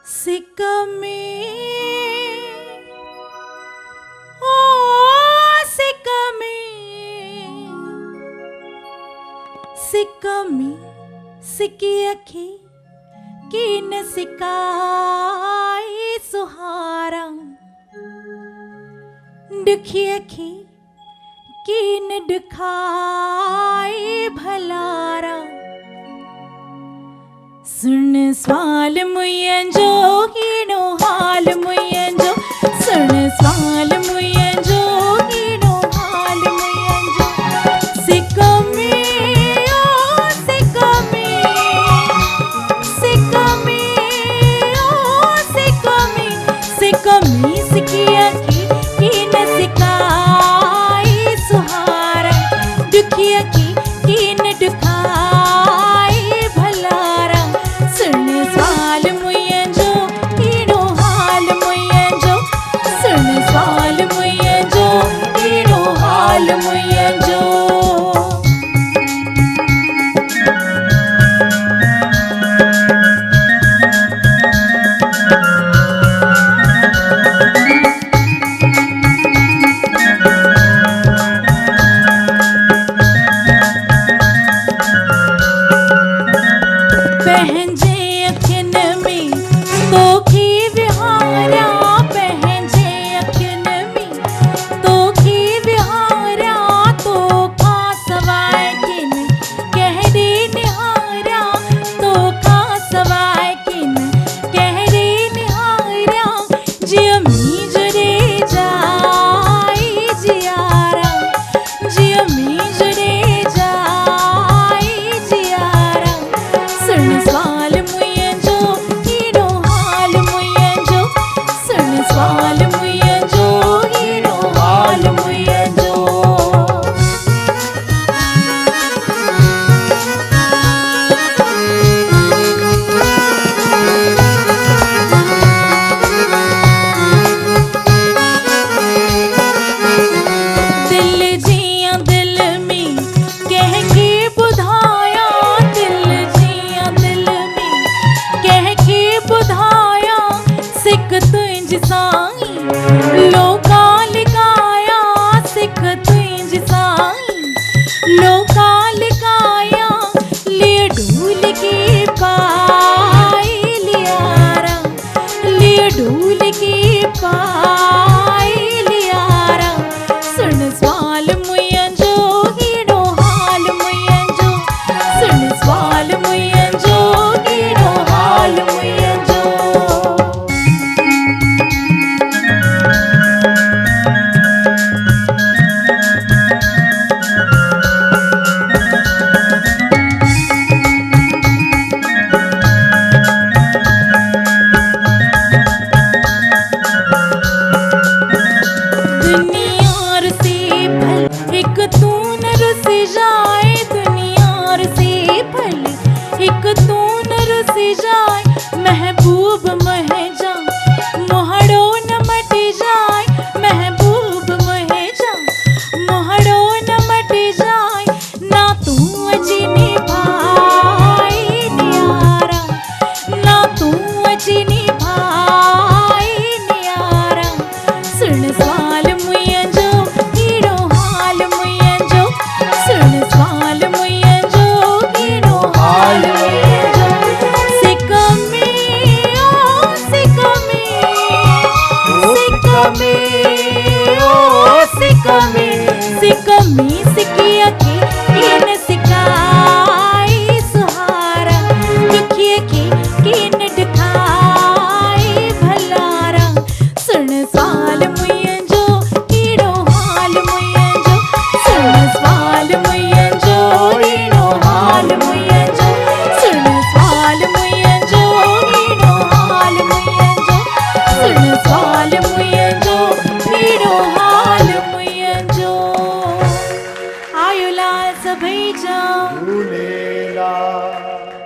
सिकमे ओ सिकमे सिकमे सिकी अखी कीन सिकाई सुहारा दुखी अखी कीन दुखाई भलारा सुन सवाल मुयन जो कीनो हाल मुयन जो सुन सवाल मुयन जो कीनो हाल मुयन जो सिकमे ओ सिकमे सिकमे ओ सिकमे सिकमे सिकी अखी कीन सिकाई सुहारा दुखी अखी कीन दुखाई भलारा सुन सवाल मुयन जो कीनो हाल मुयन जो सुन सवाल मुयन जो कीनो हाल मुयन जो पहंजे अखिन में तोखी विहारा पहंजे अखिन में तोखी विहारा तो खा सवाए किन कहरे निहारा तो खा सवाए किन कहरे निहारा जियमी जुरे जाई जियारा जियमी जुरे जाई जियारा सुन सवाल मुयन जो कीनो हाल मुयन जो सुन सवाल मुयन जो कीनो हाल मुयन जो दिल जिया दिल में कह के बुधाया दिल जिया दिल में कह के बुधाया सिख तुझ साई लोका लिकाया सिख तुझ साई लोका लिकाया लिए ढूल की पाई लियारा लिए ढूल की पाई लियारा सुन सवाल मुयन जो कीनो हाल मुयन जो सुन सवाल मुयन जो कीनो हाल मुयन जो दुनियार से भल एक तू न रुस जाए दुनियार से भल एक तू न रुस जाए महबूब मह जा मोहड़ो न मट जाए महबूब मह जा मोहड़ो न मट जाए ना तू अजनी भाई नियारा ना तू अजनी भाई नियारा सुन सवाल मुयन जो कीनो हाल मुयन जो सुन सवाल मुयन जो कीनो हाल मुयन जो सिकमे ओ सिकमे सिकमे ओ सिकमे सिकमे सिकी अखी कीन सिकाई सुहारा दुखी अखी कीन दुखाई भलारा सुन सवाल मुयन जो कीनो हाल मुयन जो सुन सवाल मुयन जो कीनो हाल मुयन जो सुन सवाल मुयन जो कीनो हाल मुयन जो सुन सवाल मुयन जो कीनो हाल मुयन जो आयो लाल सभई जाओ झूलेलाल।